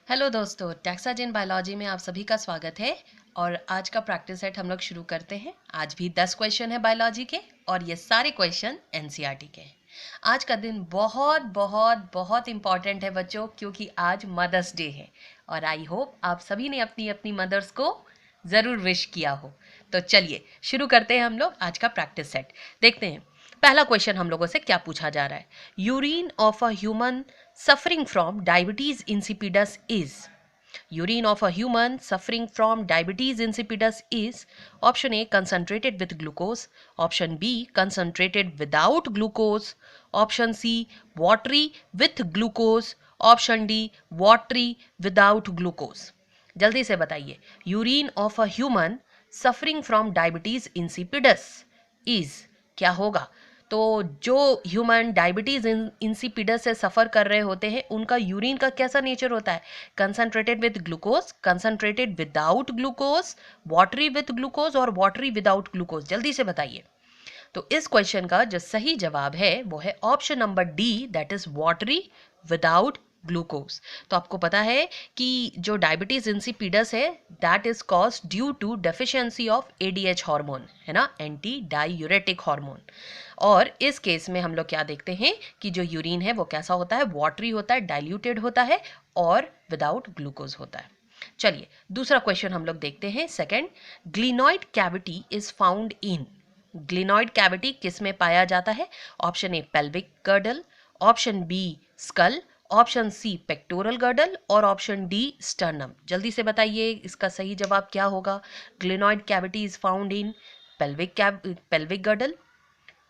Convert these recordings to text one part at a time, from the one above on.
Hello दोस्तों, टैक्साजेन biology में आप सभी का स्वागत है। और आज का प्रैक्टिस सेट हम लोग शुरू करते हैं। आज भी 10 क्वेश्चन है बायोलॉजी के और ये सारे क्वेश्चन एनसीईआरटी के हैं। आज का दिन बहुत बहुत बहुत इम्पॉर्टेंट है बच्चों, क्योंकि आज मदर्स डे है और आई होप आप सभी ने अपनी अपनी मदर्स को ज़रूर विश किया हो। तो चलिए शुरू करते हैं हम लोग आज का प्रैक्टिस सेट। देखते हैं पहला क्वेश्चन हम लोगों से क्या पूछा जा रहा है। Urine of a human suffering from diabetes insipidus is urine of a human suffering from diabetes insipidus is option A concentrated with glucose, option B concentrated without glucose, option C watery with glucose, option D watery without glucose। जल्दी से बताइए, urine of a human suffering from diabetes insipidus is क्या होगा। तो जो human diabetes insipidus से सफ़र कर रहे होते हैं उनका यूरिन का कैसा नेचर होता है। Concentrated with glucose, concentrated without glucose, watery with glucose और वाटरी विदाउट ग्लूकोज। जल्दी से बताइए। तो इस क्वेश्चन का जो सही जवाब है वो है option number D, that is watery without glucose. तो आपको पता है कि जो डायबिटीज इंसिपिडस है that is cause due to deficiency of ADH hormone, है ना, एंटी डायूरेटिक हार्मोन। और इस केस में हम लोग क्या देखते हैं कि जो यूरिन है वो कैसा होता है, वाटरी होता है, डाइल्यूटेड होता है और विदाउट ग्लूकोज होता है। चलिए दूसरा क्वेश्चन हम लोग देखते हैं। Second, glenoid cavity is found in. Glenoid cavity किस में पाया जाता है। Option A pelvic girdle, option B skull, option C pectoral girdle और ऑप्शन डी स्टर्नम। जल्दी से बताइए इसका सही जवाब क्या होगा। Glenoid cavity is found in pelvic girdle,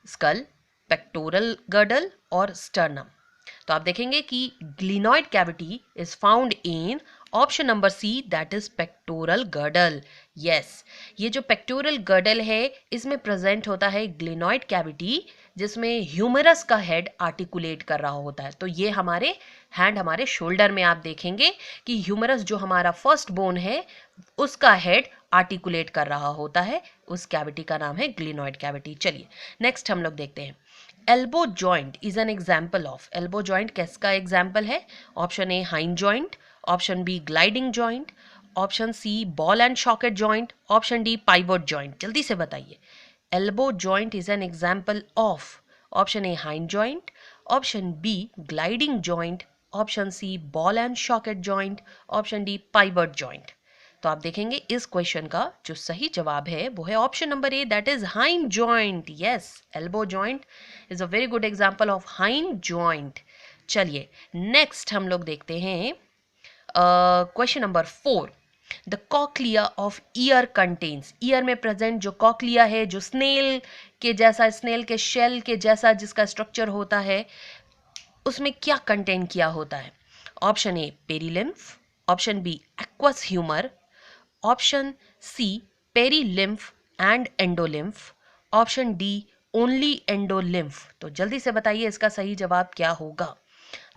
skull, pectoral girdle और स्टर्नम। तो आप देखेंगे कि glenoid cavity is found in option number C, that is pectoral girdle. Yes, ये जो पेक्टोरल गर्डल है इसमें प्रेजेंट होता है ग्लिनॉइड कैविटी, जिसमें ह्यूमरस का हेड आर्टिकुलेट कर रहा होता है। तो ये हमारे हैंड, हमारे शोल्डर में आप देखेंगे कि ह्यूमरस जो हमारा फर्स्ट बोन है उसका हेड आर्टिकुलेट कर रहा होता है। उस कैविटी का नाम है ग्लिनॉइड कैविटी। चलिए नेक्स्ट हम लोग देखते हैं। Elbow joint is an example of. Elbow joint किसका एग्जाम्पल है। Option A hinge joint, option B gliding joint, option C ball and socket joint, option D pivot joint. जल्दी से बताइए। Elbow joint is an example of. Option A hinge joint, option B gliding joint, option C ball and socket joint, option D pivot joint. तो आप देखेंगे इस question का जो सही जवाब है वो है option number A, that is hind joint. Yes, elbow joint is a very good example of hind joint. चलिए नेक्स्ट हम लोग देखते हैं question number 4। The cochlea of ear contains. Year में प्रेजेंट जो कॉक्लिया है, जो स्नेल के जैसा, स्नेल के शेल के जैसा जिसका स्ट्रक्चर होता है, उसमें क्या कंटेन किया होता है। Option A perilymph, option B aqueous humour, option C perilymph and endolymph, option D only endolymph. तो जल्दी से बताइए इसका सही जवाब क्या होगा।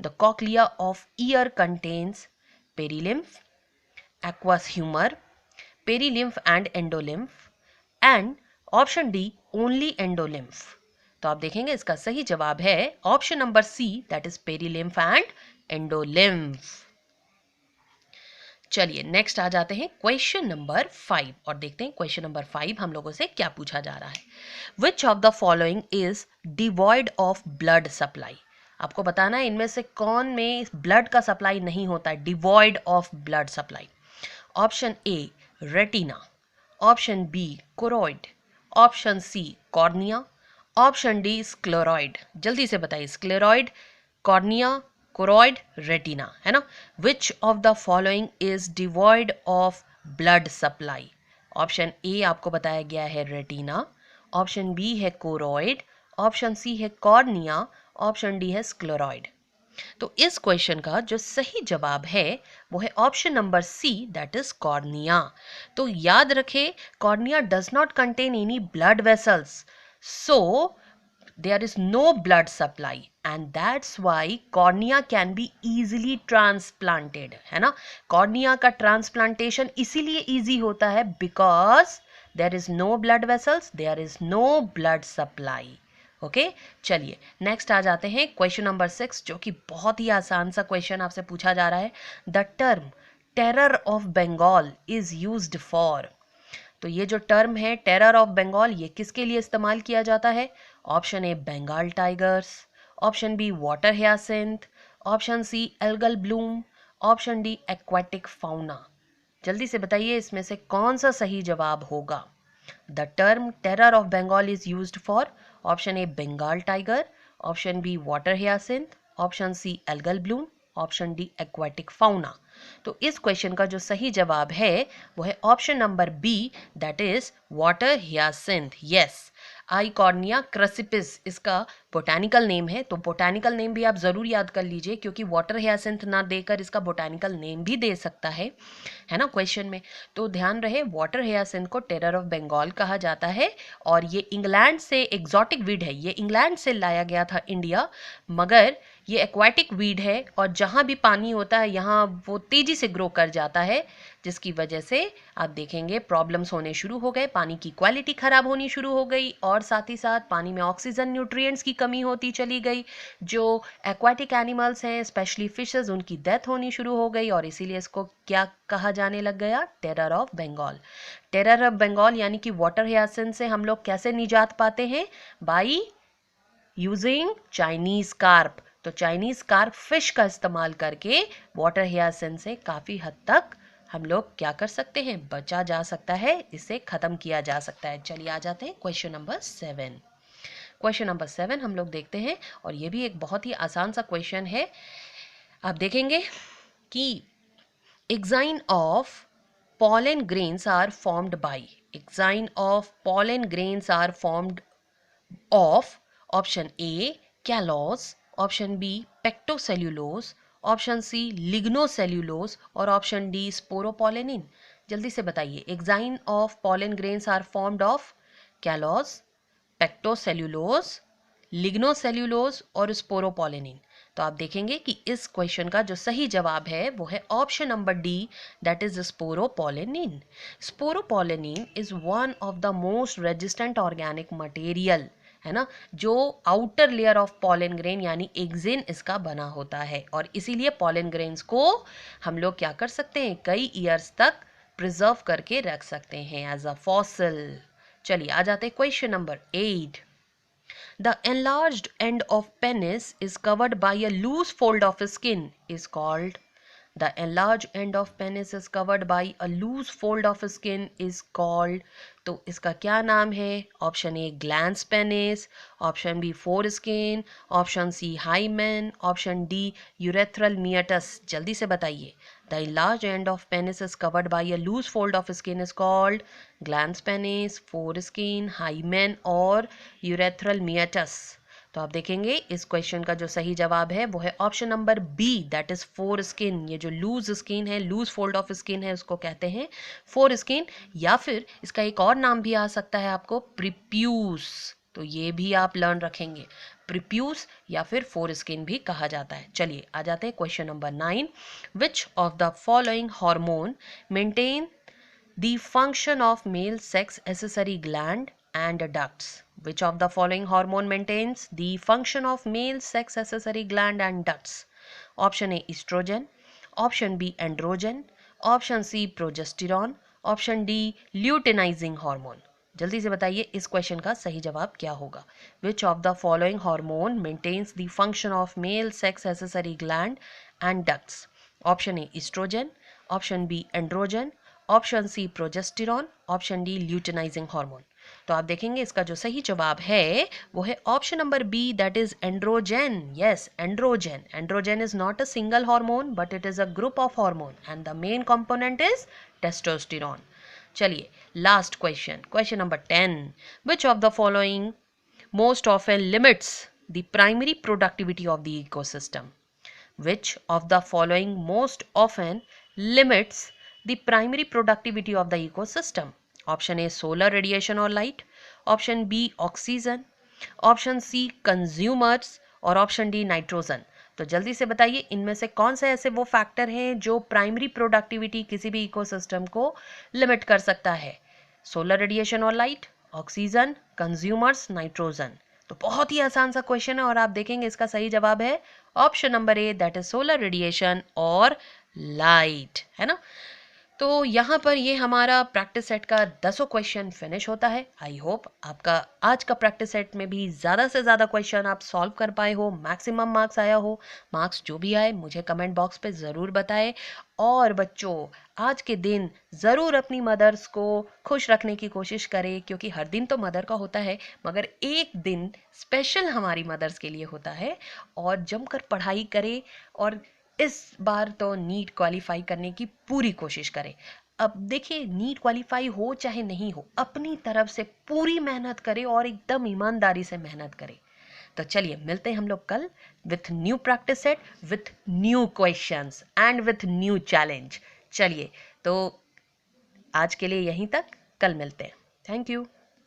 The cochlea of ear contains perilymph, aqueous humor, perilymph and endolymph and option D only endolymph. तो आप देखेंगे इसका सही जवाब है option number C, that is perilymph and endolymph. चलिए नेक्स्ट आ जाते हैं क्वेश्चन नंबर 5 और देखते हैं क्वेश्चन नंबर 5 हम लोगों से क्या पूछा जा रहा है। विच of the following is devoid of blood supply. आपको बताना है इनमें से कौन में ब्लड का सप्लाई नहीं होता है, devoid of blood supply. Option A retina, option B choroid, option C cornea, option D scleroid. जल्दी से बताइए, स्क्लेरॉइड, कॉर्निया, कोरोइड, रेटिना, है ना। Which of the following is devoid of blood supply. Option A आपको बताया गया है retina, option B है कोरोइड, ऑप्शन सी है कॉर्निया, ऑप्शन डी है स्क्लेरॉइड। तो इस क्वेश्चन का जो सही जवाब है वो है option number C, that is cornea. तो याद रखें, cornea does not contain any blood vessels, so there is no blood supply and that's why cornea can be easily transplanted, है ना। कॉर्निया का ट्रांसप्लांटेशन इसीलिए इजी होता है because there is no blood vessels, there is no blood supply। Okay चलिए next आ जाते हैं क्वेश्चन नंबर 6, जो कि बहुत ही आसान सा क्वेश्चन आपसे पूछा जा रहा है। The term terror of Bengal is used for. तो ये जो टर्म है टेरर ऑफ बंगाल, ये किसके लिए इस्तेमाल किया जाता है? Option A Bengal tigers, option B water hyacinth, option C algal bloom, option D aquatic fauna. जल्दी से बताइए इसमें से कौन सा सही जवाब होगा। The term terror of Bengal is used for option A Bengal tiger, option B water hyacinth, option C algal bloom, option D aquatic fauna. तो इस क्वेश्चन का जो सही जवाब है वो है option number B, that is water hyacinth. Yes, Eichhornia crassipes इसका बोटैनिकल नेम है। तो बोटैनिकल नेम भी आप जरूर याद कर लीजिए, क्योंकि वाटर हियासिंथ ना देकर इसका बोटैनिकल नेम भी दे सकता है ना क्वेश्चन में। तो ध्यान रहे वाटर हियासिंथ को टेरर ऑफ बंगाल कहा जाता है, और ये इंग्लैंड से एग्जॉटिक वीड है, ये इंग्लैंड से लाया गया था इंडिया, मगर ये एक्वाटिक वीड है और जहाँ भी पानी होता है यहाँ वो तेजी से ग्रो कर जाता है, जिसकी वजह से आप देखेंगे प्रॉब्लम्स होने शुरू हो गए, पानी की क्वालिटी खराब होनी शुरू हो गई, और साथ ही साथ पानी में ऑक्सीजन न्यूट्रिएंट्स की कमी होती चली गई। जो एक्वाटिक एनिमल्स हैं स्पेशली फिशेस, उनकी डेथ होनी शुरू हो गई, और इसीलिए इसको क्या कहा जाने लग गया? Terror of Bengal. Terror of Bengal यानी कि वाटर हियासिंथ से हम लोग कैसे निजात पाते हैं? By using Chinese carp. तो चाइनीज कार्प फिश का इस्तेमाल करके वाटर हियासिंथ से काफी हद तक हम लोग क्या कर सकते हैं? बचा जा सकता है, इसे खत्म किया जा सकता है। चलिए आ जाते हैं क्वेश्चन नंबर 7। क्वेश्चन नंबर 7 हम लोग देखते हैं, और ये भी एक बहुत ही आसान सा क्वेश्चन है। आप देखेंगे कि exine of pollen grains are formed by, exine of pollen grains are formed of option A callose, option B pectocellulose, option C lignocellulose, और ऑप्शन डी स्पोरोपोलेनिन। जल्दी से बताइए exine of pollen grains are formed of callose, pectocellulose, lignocellulose और sporopollenin. तो आप देखेंगे कि इस क्वेश्चन का जो सही जवाब है वो है option number D, that is sporopollenin. Sporopollenin is one of the most resistant organic material, है ना, जो outer layer of pollen grain यानी एक्सिन इसका बना होता है, और इसीलिए पॉलन ग्रेन्स को हम लोग क्या कर सकते हैं? कई ईयर्स तक प्रिजर्व करके रख सकते हैं एज अ फॉसिल। चलिए आ जाते हैं question number 8। The enlarged end of penis is covered by a loose fold of skin is called. The enlarged end of penis is covered by a loose fold of skin is called. तो इसका क्या नाम है? Option A glans penis, option B foreskin, option C hymen, option D urethral meatus. जल्दी से बताइए। The enlarged end of penis is covered by a loose fold of skin is called glans penis, foreskin, hymen और urethral meatus। तो आप देखेंगे इस question का जो सही जवाब है वो है option number B, that is foreskin. ये जो लूज स्किन है, लूज फोल्ड ऑफ स्किन है, उसको कहते हैं फोर स्किन, या फिर इसका एक और नाम भी आ सकता है आपको, प्रीप्यूस। तो ये भी आप लर्न रखेंगे, प्रीप्यूस या फिर फोर स्किन भी कहा जाता है। चलिए आ जाते हैं question number 9। Which of the following hormone maintain the function of male sex accessory gland and ducts? Which of the following hormone maintains the function of male sex accessory gland and ducts? Option A estrogen, option B androgen, option C progesterone, option D luteinizing hormone। जल्दी से बताइए इस question का सही जवाब क्या होगा। Which of the following hormone maintains the function of male sex accessory gland and ducts? Option A estrogen, option B androgen, option C progesterone, option D luteinizing hormone. तो आप देखेंगे इसका जो सही जवाब है वो है option number B, that is androgen. Yes, androgen. Androgen is not a single hormone but it is a group of hormone and the main component is testosterone. चलिए last question, question number 10। Which of the following most often limits the primary productivity of the ecosystem? Which of the following most often limits the primary productivity of the ecosystem? Option A solar radiation or light, option B oxygen, option C consumers और option D nitrogen. तो जल्दी से बताइए इनमें से कौन से ऐसे वो फैक्टर हैं जो प्राइमरी प्रोडक्टिविटी किसी भी इकोसिस्टम को लिमिट कर सकता है? सोलर रेडिएशन और लाइट, ऑक्सीजन, कंज्यूमर्स, नाइट्रोजन। तो बहुत ही आसान सा क्वेश्चन है और आप देखेंगे इसका सही जवाब है option number A, that is solar radiation और लाइट, है ना। तो यहाँ पर ये हमारा प्रैक्टिस सेट का 10 क्वेश्चन फिनिश होता है। आई होप आपका आज का प्रैक्टिस सेट में भी ज़्यादा से ज़्यादा क्वेश्चन आप सॉल्व कर पाए हो, मैक्सिमम मार्क्स आया हो। मार्क्स जो भी आए मुझे कमेंट बॉक्स पे ज़रूर बताएं। और बच्चों, आज के दिन ज़रूर अपनी मदर्स को खुश रखने की कोशिश करें, क्योंकि हर दिन तो मदर का होता है, मगर एक दिन स्पेशल हमारी मदर्स के लिए होता है। और जमकर पढ़ाई करें और इस बार तो नीट क्वालिफाई करने की पूरी कोशिश करें। अब देखिए, नीट क्वालिफाई हो चाहे नहीं हो, अपनी तरफ से पूरी मेहनत करें और एकदम ईमानदारी से मेहनत करें। तो चलिए मिलते हैं हम लोग कल with new practice set, with new questions and with new challenge. चलिए, तो आज के लिए यहीं तक, कल मिलते हैं। Thank you.